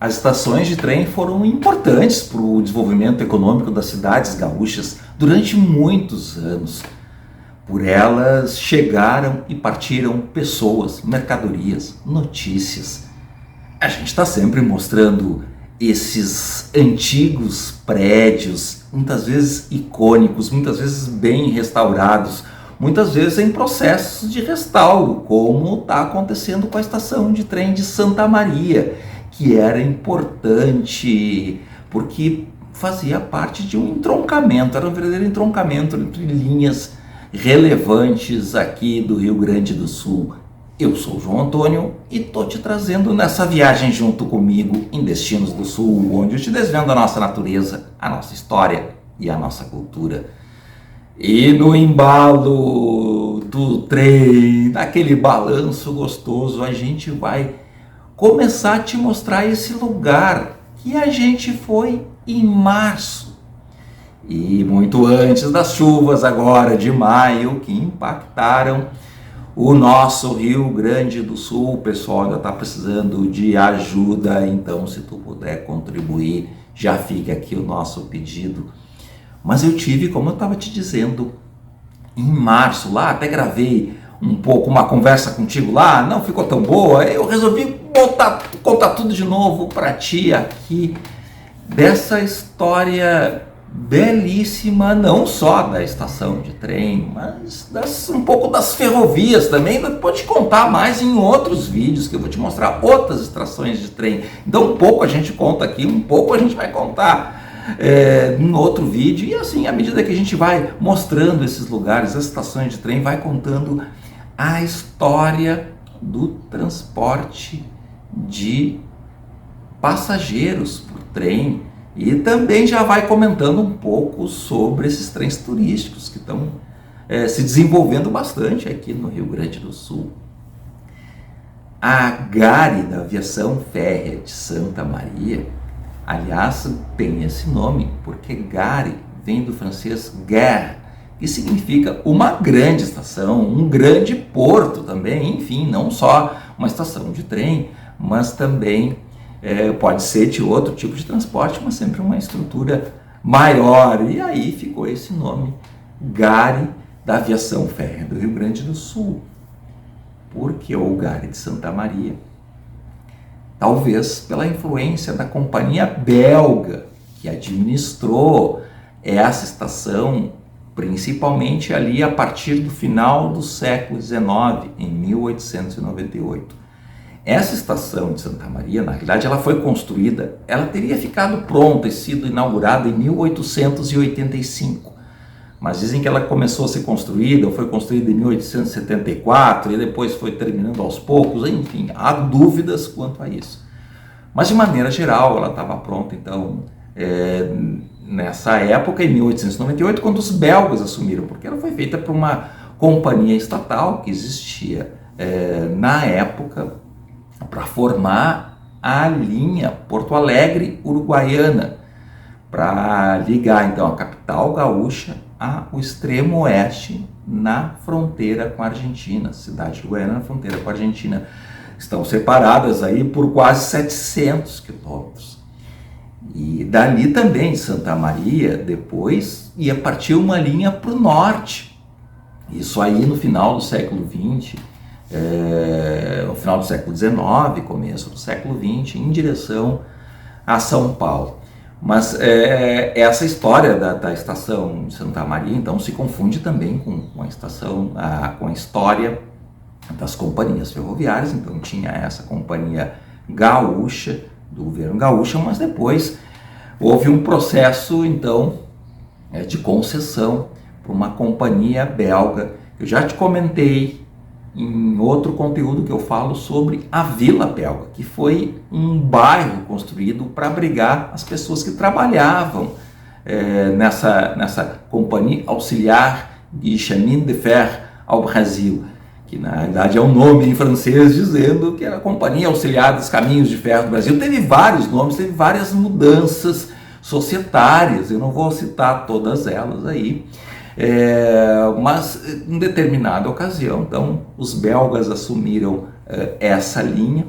As estações de trem foram importantes para o desenvolvimento econômico das cidades gaúchas durante muitos anos. Por elas chegaram e partiram pessoas, mercadorias, notícias. A gente está sempre mostrando esses antigos prédios, muitas vezes icônicos, muitas vezes bem restaurados, muitas vezes em processos de restauro, como está acontecendo com a estação de trem de Santa Maria, que era importante porque fazia parte de um entroncamento, era um verdadeiro entroncamento entre linhas relevantes aqui do Rio Grande do Sul. Eu sou o João Antônio e estou te trazendo nessa viagem junto comigo em Destinos do Sul, onde eu te desvendo a nossa natureza, a nossa história e a nossa cultura. E no embalo do trem, daquele balanço gostoso, a gente vai começar a te mostrar esse lugar que a gente foi em março. E muito antes das chuvas agora de maio que impactaram o nosso Rio Grande do Sul. O pessoal ainda está precisando de ajuda, então se tu puder contribuir, já fica aqui o nosso pedido. Mas eu tive, como eu estava te dizendo, em março lá, até gravei um pouco uma conversa contigo lá, não ficou tão boa, eu resolvi contar tudo de novo para ti aqui, dessa história belíssima, não só da estação de trem, mas um pouco das ferrovias também. Eu vou te contar mais em outros vídeos, que eu vou te mostrar outras estações de trem. Então um pouco a gente conta aqui, um pouco a gente vai contar em outro vídeo, e assim, à medida que a gente vai mostrando esses lugares, as estações de trem, vai contando a história do transporte de passageiros por trem, e também já vai comentando um pouco sobre esses trens turísticos que estão se desenvolvendo bastante aqui no Rio Grande do Sul. A GARI, da Aviação Férrea de Santa Maria, aliás, tem esse nome porque GARI vem do francês gare, que significa uma grande estação, um grande porto também, enfim, não só uma estação de trem, mas também pode ser de outro tipo de transporte, mas sempre uma estrutura maior. E aí ficou esse nome, GARI, da Aviação Férrea do Rio Grande do Sul. Porque o GARI de Santa Maria, talvez pela influência da companhia belga que administrou essa estação, principalmente ali a partir do final do século XIX, em 1898. Essa estação de Santa Maria, na realidade, ela foi construída, ela teria ficado pronta e sido inaugurada em 1885. Mas dizem que ela começou a ser construída, ou foi construída em 1874, e depois foi terminando aos poucos, enfim, há dúvidas quanto a isso. Mas de maneira geral, ela estava pronta, então, nessa época, em 1898, quando os belgas assumiram, porque ela foi feita por uma companhia estatal que existia na época, para formar a linha Porto Alegre-Uruguaiana, para ligar então a capital gaúcha ao extremo oeste, na fronteira com a Argentina. A cidade de Uruguaiana na fronteira com a Argentina. Estão separadas aí por quase 700 quilômetros. E dali também, Santa Maria, depois ia partir uma linha para o norte. Isso aí no final do século XX, no final do século XIX, começo do século XX, em direção a São Paulo. Mas essa história da estação de Santa Maria, então, se confunde também com a estação, com a história das companhias ferroviárias. Então tinha essa companhia gaúcha, do governo gaúcho, mas depois houve um processo, então, de concessão para uma companhia belga. Eu já te comentei em outro conteúdo que eu falo sobre a Vila Belga, que foi um bairro construído para abrigar as pessoas que trabalhavam nessa companhia auxiliar de chemin de fer ao Brasil, que na verdade é um nome em francês dizendo que era a Companhia Auxiliar dos Caminhos de Ferro do Brasil. Teve vários nomes, teve várias mudanças societárias, eu não vou citar todas elas aí, mas em determinada ocasião, então, os belgas assumiram essa linha,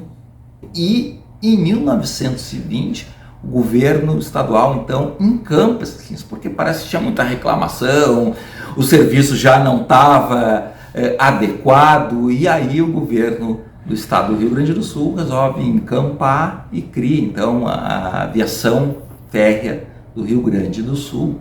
e Em 1920, o governo estadual então encampa essas linhas, porque parece que tinha muita reclamação, o serviço já não estava adequado, e aí o governo do estado do Rio Grande do Sul resolve encampar e cria então a aviação férrea do Rio Grande do Sul,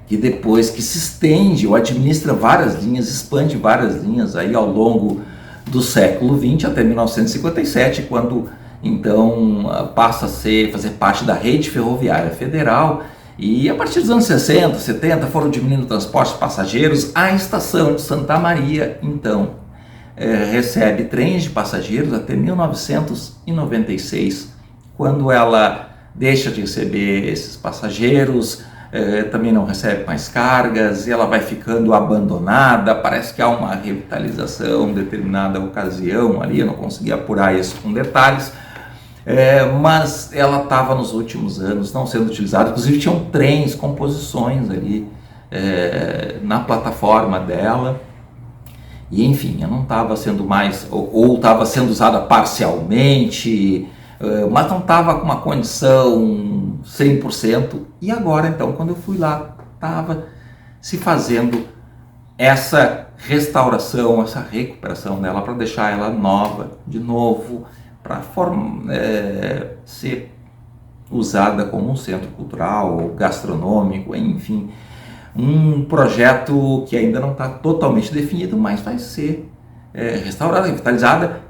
que depois que se estende ou administra várias linhas, expande várias linhas aí ao longo do século XX até 1957, quando então passa a fazer parte da rede ferroviária federal, e a partir dos anos 60, 70 foram diminuindo transportes de passageiros. A estação de Santa Maria então recebe trens de passageiros até 1996, quando ela deixa de receber esses passageiros, também não recebe mais cargas, e ela vai ficando abandonada. Parece que há uma revitalização em determinada ocasião ali, eu não consegui apurar isso com detalhes, mas ela estava nos últimos anos não sendo utilizada. Inclusive tinham trens, composições ali na plataforma dela, e enfim, ela não estava sendo mais, ou estava sendo usada parcialmente, mas não estava com uma condição 100%, e agora então quando eu fui lá, estava se fazendo essa restauração, essa recuperação dela para deixar ela nova de novo, para ser usada como um centro cultural, gastronômico, enfim, um projeto que ainda não está totalmente definido, mas vai ser restaurada, revitalizada.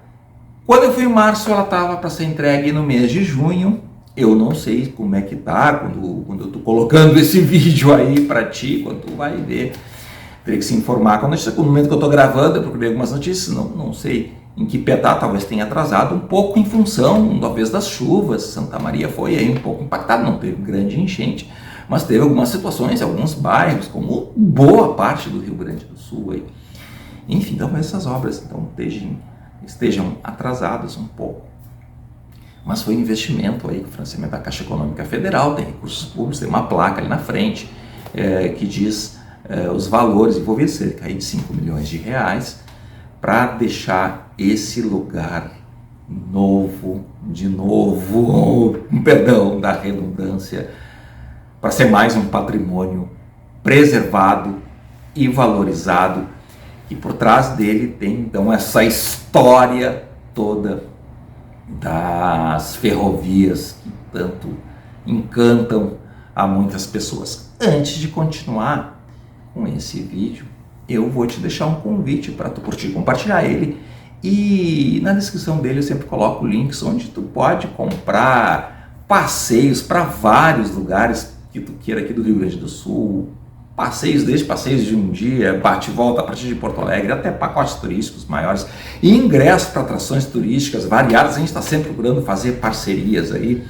Quando eu fui em março, ela estava para ser entregue no mês de junho. Eu não sei como é que tá quando eu estou colocando esse vídeo aí para ti, quando tu vai ver. Teria que se informar. No momento que eu estou gravando, eu procurei algumas notícias, não sei em que pé tá, talvez tenha atrasado um pouco em função, talvez, das chuvas. Santa Maria foi aí um pouco impactada, não teve grande enchente, mas teve algumas situações, alguns bairros, como boa parte do Rio Grande do Sul aí. Enfim, então essas obras então estejam atrasadas um pouco. Mas foi um investimento aí, o financiamento da Caixa Econômica Federal, tem recursos públicos, tem uma placa ali na frente que diz os valores envolvidos, cerca aí de 5 milhões de reais, para deixar esse lugar novo, perdão da redundância, para ser mais um patrimônio preservado e valorizado, e por trás dele tem então essa história toda das ferrovias que tanto encantam a muitas pessoas. Antes de continuar com esse vídeo, eu vou te deixar um convite para tu curtir, compartilhar ele, e na descrição dele eu sempre coloco links onde tu pode comprar passeios para vários lugares que tu queira aqui do Rio Grande do Sul, desde passeios de um dia, bate e volta a partir de Porto Alegre, até pacotes turísticos maiores, e ingressos para atrações turísticas variadas. A gente está sempre procurando fazer parcerias aí,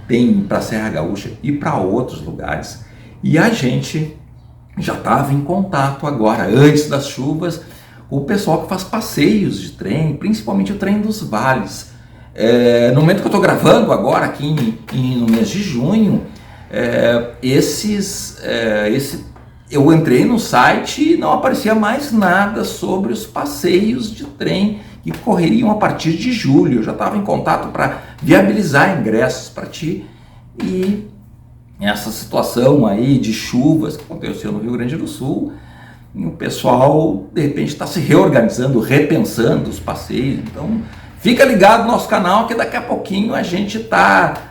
tem para Serra Gaúcha e para outros lugares, e a gente já estava em contato agora, antes das chuvas, com o pessoal que faz passeios de trem, principalmente o trem dos vales. No momento que eu estou gravando agora, aqui no mês de junho, eu entrei no site e não aparecia mais nada sobre os passeios de trem que correriam a partir de julho. Eu já estava em contato para viabilizar ingressos para ti, e essa situação aí de chuvas que aconteceu no Rio Grande do Sul, o pessoal de repente está se reorganizando, repensando os passeios. Então fica ligado no nosso canal, que daqui a pouquinho a gente está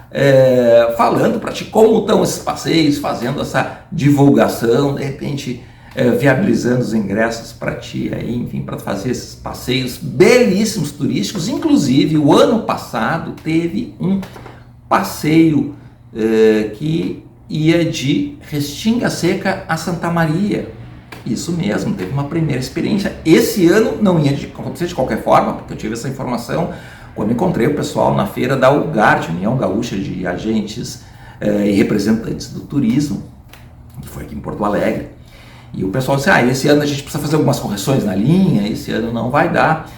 falando para ti como estão esses passeios, fazendo essa divulgação, de repente viabilizando os ingressos para ti aí, enfim, para fazer esses passeios belíssimos turísticos. Inclusive o ano passado teve um passeio que ia de Restinga Seca a Santa Maria. Isso mesmo, teve uma primeira experiência. Esse ano não ia acontecer de qualquer forma, porque eu tive essa informação quando encontrei o pessoal na feira da UGART, União Gaúcha de Agentes e Representantes do Turismo, que foi aqui em Porto Alegre. E o pessoal disse, esse ano a gente precisa fazer algumas correções na linha, esse ano não vai dar.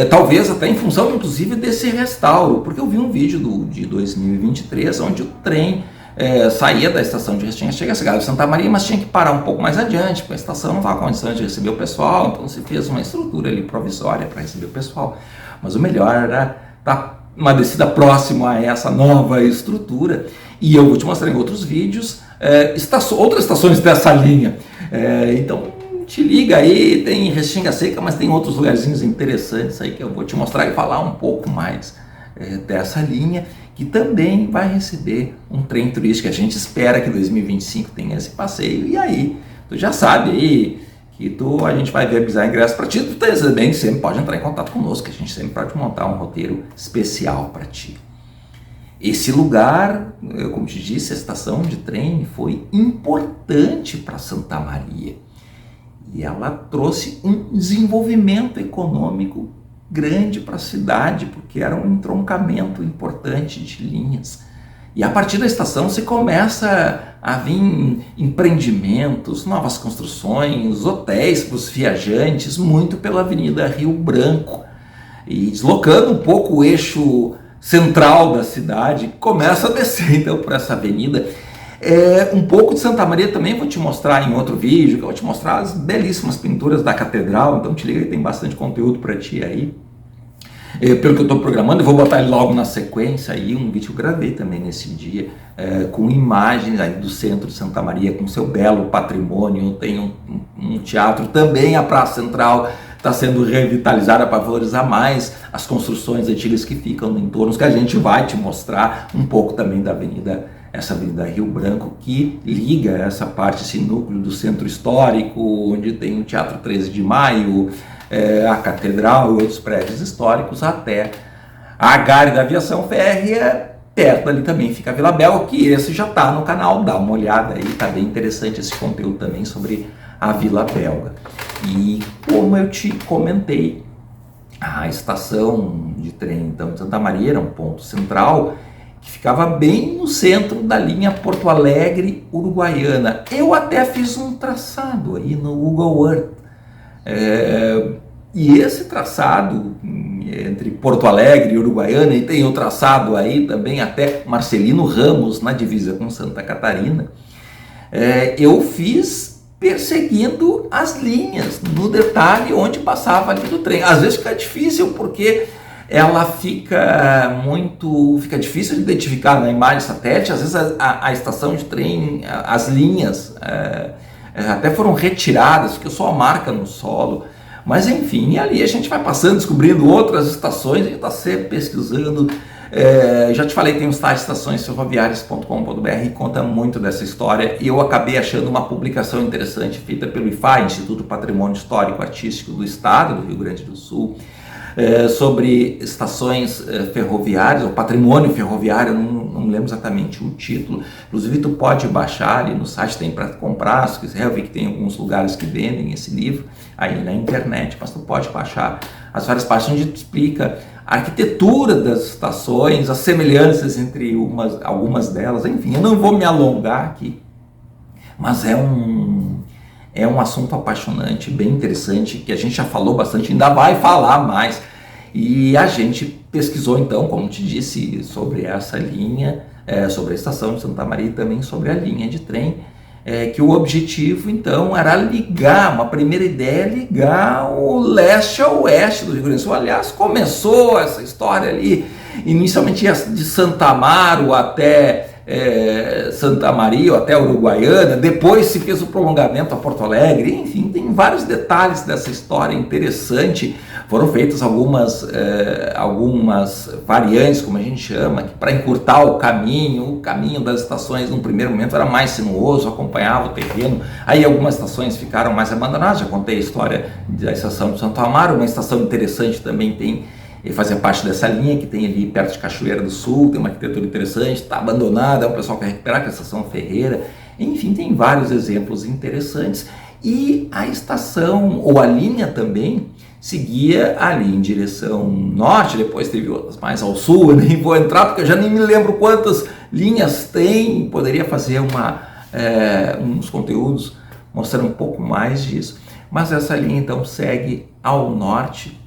Talvez até em função, inclusive, desse restauro, porque eu vi um vídeo de 2023, onde o trem saía da estação de Restinga, chegava em Santa Maria, mas tinha que parar um pouco mais adiante, porque a estação não estava com condições de receber o pessoal, então se fez uma estrutura ali provisória para receber o pessoal. Mas o melhor era estar uma descida próxima a essa nova estrutura, e eu vou te mostrar em outros vídeos outras estações dessa linha. Então te liga aí, tem Restinga Seca, mas tem outros lugarzinhos interessantes aí que eu vou te mostrar e falar um pouco mais dessa linha, que também vai receber um trem turístico. A gente espera que 2025 tenha esse passeio, e aí tu já sabe aí que a gente vai viabilizar ingresso para ti. Tu também sempre pode entrar em contato conosco, que a gente sempre pode montar um roteiro especial para ti. Esse lugar, como te disse, a estação de trem foi importante para Santa Maria, e ela trouxe um desenvolvimento econômico grande para a cidade, porque era um entroncamento importante de linhas. E a partir da estação se começa a vir empreendimentos, novas construções, hotéis para os viajantes, muito pela Avenida Rio Branco. E deslocando um pouco o eixo central da cidade, começa a descer então por essa avenida. Um pouco de Santa Maria também vou te mostrar em outro vídeo, que eu vou te mostrar as belíssimas pinturas da catedral, então te liga que tem bastante conteúdo para ti aí. Pelo que eu estou programando, eu vou botar ele logo na sequência aí, um vídeo que eu gravei também nesse dia, com imagens aí do centro de Santa Maria, com seu belo patrimônio. Tem um teatro, também a Praça Central está sendo revitalizada para valorizar mais as construções antigas que ficam no entorno, que a gente vai te mostrar um pouco também da essa Avenida Rio Branco, que liga essa parte, esse núcleo do centro histórico, onde tem o Teatro 13 de Maio, a Catedral e outros prédios históricos, até a Gare da Aviação Férrea. Perto ali também fica a Vila Belga, que esse já está no canal, dá uma olhada aí, tá bem interessante esse conteúdo também sobre a Vila Belga. E como eu te comentei, a estação de trem então, de Santa Maria era um ponto central, que ficava bem no centro da linha Porto Alegre-Uruguaiana. Eu até fiz um traçado aí no Google Earth, e esse traçado entre Porto Alegre e Uruguaiana, e tem o traçado aí também até Marcelino Ramos, na divisa com Santa Catarina, eu fiz perseguindo as linhas, no detalhe onde passava ali do trem. Às vezes fica difícil, porque ela fica difícil de identificar na imagem satélite. Às vezes a estação de trem, as linhas até foram retiradas, porque só a marca no solo. Mas enfim, ali a gente vai passando, descobrindo outras estações, a gente está sempre pesquisando. Já te falei, tem um site estaçõesferroviárias.com.br, que conta muito dessa história, e eu acabei achando uma publicação interessante feita pelo IFAI, Instituto Patrimônio Histórico Artístico do Estado do Rio Grande do Sul, sobre estações ferroviárias, ou patrimônio ferroviário, não lembro exatamente o título. Inclusive tu pode baixar ali no site, tem para comprar, se quiser. Eu vi que tem alguns lugares que vendem esse livro aí na internet, mas tu pode baixar as várias partes onde tu explica a arquitetura das estações, as semelhanças entre algumas delas. Enfim, eu não vou me alongar aqui, mas é um assunto apaixonante, bem interessante, que a gente já falou bastante, ainda vai falar mais. E a gente pesquisou então, como te disse, sobre essa linha, sobre a estação de Santa Maria e também sobre a linha de trem, que o objetivo então era ligar, uma primeira ideia, ligar o leste ao oeste do Rio Grande do Sul. Aliás, começou essa história ali, inicialmente de Santa Amaro até Santa Maria ou até Uruguaiana, depois se fez o prolongamento a Porto Alegre. Enfim, tem vários detalhes dessa história interessante. Foram feitas algumas variantes, como a gente chama, para encurtar o caminho das estações. No primeiro momento era mais sinuoso, acompanhava o terreno, aí algumas estações ficaram mais abandonadas. Já contei a história da estação de Santo Amaro, uma estação interessante também fazia parte dessa linha, que tem ali perto de Cachoeira do Sul, tem uma arquitetura interessante, está abandonada, o pessoal quer recuperar, que é a estação Ferreira. Enfim, tem vários exemplos interessantes. E a estação, ou a linha também, seguia ali em direção norte, depois teve outras mais ao sul. Eu nem vou entrar porque eu já nem me lembro quantas linhas tem, poderia fazer uns conteúdos mostrando um pouco mais disso. Mas essa linha então segue ao norte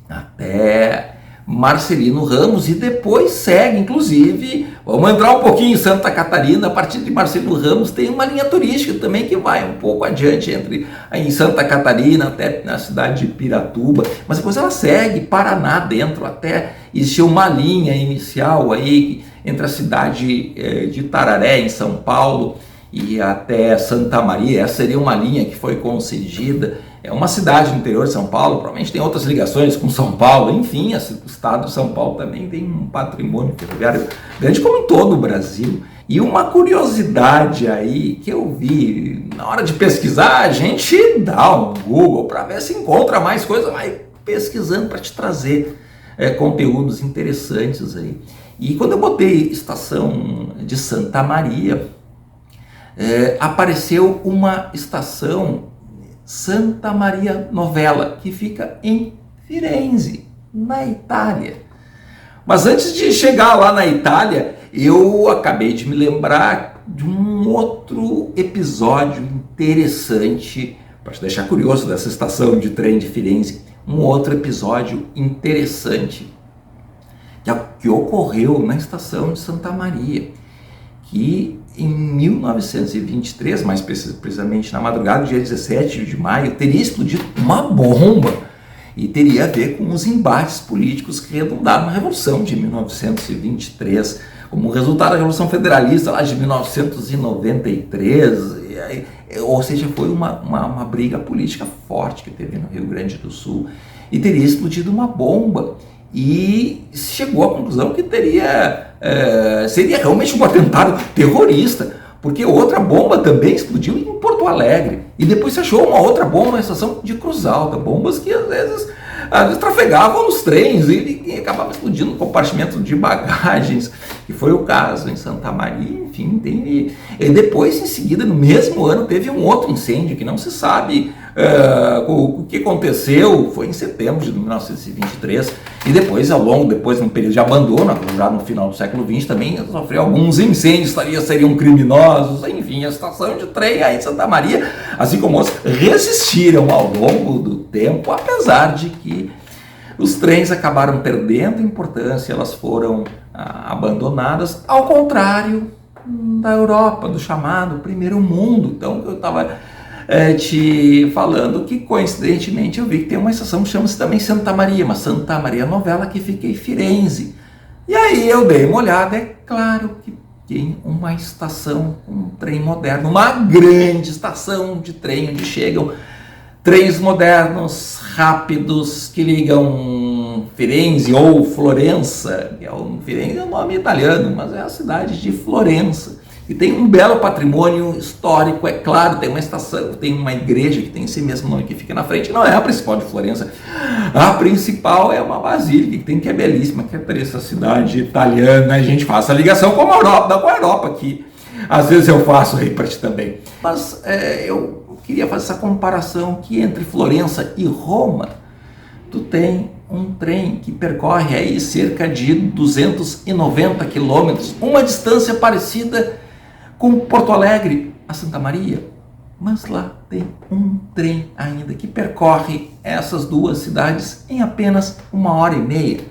até Marcelino Ramos, e depois segue, inclusive, vamos entrar um pouquinho em Santa Catarina, a partir de Marcelino Ramos tem uma linha turística também que vai um pouco adiante em Santa Catarina até na cidade de Piratuba, mas depois ela segue Paraná dentro, até existe uma linha inicial aí entre a cidade de Tararé, em São Paulo, e até Santa Maria. Essa seria uma linha que foi concedida. É uma cidade do interior de São Paulo, provavelmente tem outras ligações com São Paulo, enfim, o estado de São Paulo também tem um patrimônio ferroviário grande, como em todo o Brasil. E uma curiosidade aí que eu vi, na hora de pesquisar, a gente dá um Google para ver se encontra mais coisa, vai pesquisando para te trazer conteúdos interessantes aí. E quando eu botei estação de Santa Maria, apareceu uma estação Santa Maria Novella, que fica em Firenze, na Itália. Mas antes de chegar lá na Itália, eu acabei de me lembrar de um outro episódio interessante, para te deixar curioso dessa estação de trem de Firenze, um outro episódio interessante que ocorreu na estação de Santa Maria, que em 1923, mais precisamente na madrugada do dia 17 de maio, teria explodido uma bomba e teria a ver com os embates políticos que redundaram na Revolução de 1923, como resultado da Revolução Federalista lá de 1993, ou seja, foi uma briga política forte que teve no Rio Grande do Sul, e teria explodido uma bomba, e chegou à conclusão que seria realmente um atentado terrorista, porque outra bomba também explodiu em Porto Alegre, e depois se achou uma outra bomba na estação de Cruz Alta, bombas que às vezes trafegavam nos trens e acabavam explodindo no compartimento de bagagens, que foi o caso em Santa Maria. Enfim, e depois, em seguida, no mesmo ano, teve um outro incêndio que não se sabe o que aconteceu, foi em setembro de 1923, e depois, num período de abandono, já no final do século XX, também sofreu alguns incêndios, seriam criminosos, enfim, a estação de trem aí em Santa Maria, assim como outros, resistiram ao longo do tempo, apesar de que os trens acabaram perdendo importância, elas foram abandonadas, ao contrário da Europa, do chamado Primeiro Mundo. Então, eu estava te falando que, coincidentemente, eu vi que tem uma estação que chama-se também Santa Maria, mas Santa Maria Novella, que fica em Firenze. E aí eu dei uma olhada, é claro que tem uma estação, um trem moderno, uma grande estação de trem, onde chegam trens modernos, rápidos, que ligam Firenze ou Florença. Firenze é um nome italiano, mas é a cidade de Florença. E tem um belo patrimônio histórico, é claro, tem uma estação, tem uma igreja que tem esse mesmo nome que fica na frente, não é a principal de Florença. A principal é uma basílica que é belíssima, que é para essa cidade italiana. A gente faz a ligação com a Europa, que às vezes eu faço aí para ti também. Mas eu queria fazer essa comparação que entre Florença e Roma, tu tem um trem que percorre aí cerca de 290 quilômetros, uma distância parecida com Porto Alegre a Santa Maria, mas lá tem um trem ainda que percorre essas duas cidades em apenas 1h30.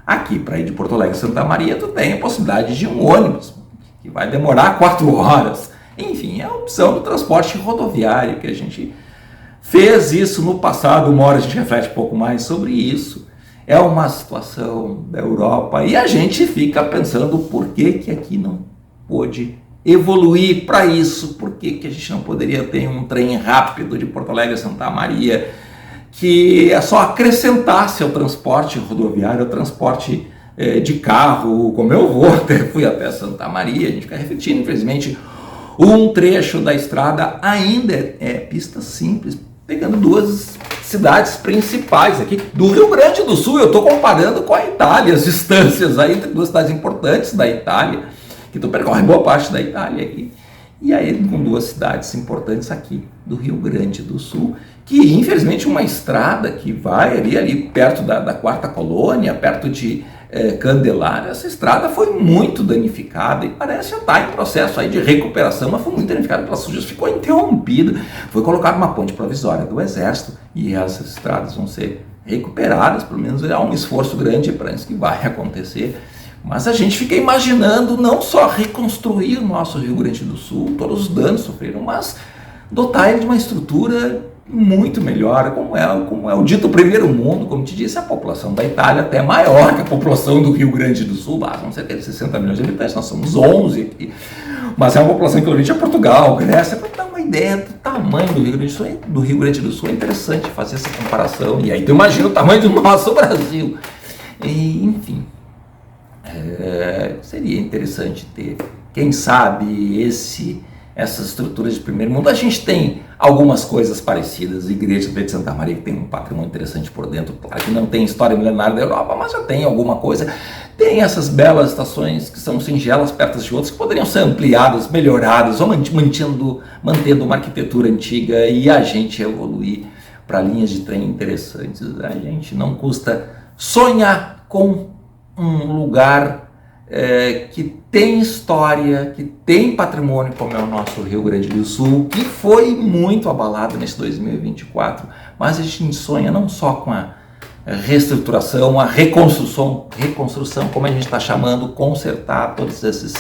Aqui, para ir de Porto Alegre a Santa Maria, tu tem a possibilidade de um ônibus, que vai demorar 4 horas. Enfim, é a opção do transporte rodoviário, que a gente fez isso no passado. Uma hora a gente reflete um pouco mais sobre isso. É uma situação da Europa e a gente fica pensando por que aqui não pôde evoluir para isso, por que a gente não poderia ter um trem rápido de Porto Alegre a Santa Maria, que é só acrescentasse ao transporte rodoviário, ao transporte de carro, como eu fui até Santa Maria. A gente fica refletindo, infelizmente, um trecho da estrada ainda é pista simples, pegando duas cidades principais aqui do Rio Grande do Sul. Eu estou comparando com a Itália, as distâncias aí entre duas cidades importantes da Itália, que tu percorre boa parte da Itália aqui, e aí com duas cidades importantes aqui do Rio Grande do Sul, que infelizmente uma estrada que vai ali perto da Quarta Colônia, perto de Candelária, essa estrada foi muito danificada e parece já estar em processo aí de recuperação, mas foi muito danificada pelas sujas, ficou interrompida, foi colocada uma ponte provisória do Exército e essas estradas vão ser recuperadas, pelo menos há um esforço grande para isso que vai acontecer. Mas a gente fica imaginando não só reconstruir o nosso Rio Grande do Sul, todos os danos sofreram, mas dotar ele de uma estrutura muito melhor, como é o dito primeiro mundo. Como te disse, a população da Itália até é maior que a população do Rio Grande do Sul, são cerca de 60 milhões de habitantes, nós somos 11 aqui, mas é uma população equivalente a Portugal, Grécia, para dar uma ideia do tamanho do Rio Grande do Sul. É interessante fazer essa comparação, e aí tu imagina o tamanho do nosso Brasil, e, enfim, seria interessante ter, quem sabe, essas estruturas de primeiro mundo. A gente tem algumas coisas parecidas, a Igreja de Santa Maria, que tem um patrimônio interessante por dentro, claro que não tem história milenária da Europa, mas já tem alguma coisa. Tem essas belas estações que são singelas perto de outras, que poderiam ser ampliadas, melhoradas, ou mantendo uma arquitetura antiga, e a gente evoluir para linhas de trem interessantes. A gente não custa sonhar com um lugar que tem história, que tem patrimônio, como é o nosso Rio Grande do Sul, que foi muito abalado nesse 2024, mas a gente sonha não só com a reestruturação, a reconstrução, como a gente está chamando, consertar todos esses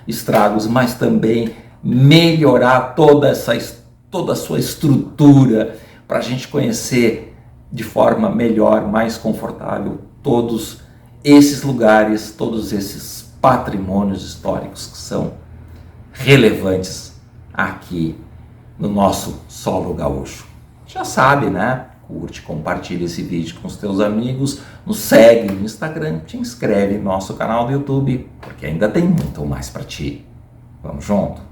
estragos, mas também melhorar toda a sua estrutura, para a gente conhecer de forma melhor, mais confortável, todos esses lugares, todos esses patrimônios históricos que são relevantes aqui no nosso solo gaúcho. Já sabe, né? Curte, compartilha esse vídeo com os teus amigos, nos segue no Instagram, te inscreve no nosso canal do YouTube, porque ainda tem muito mais para ti. Vamos junto?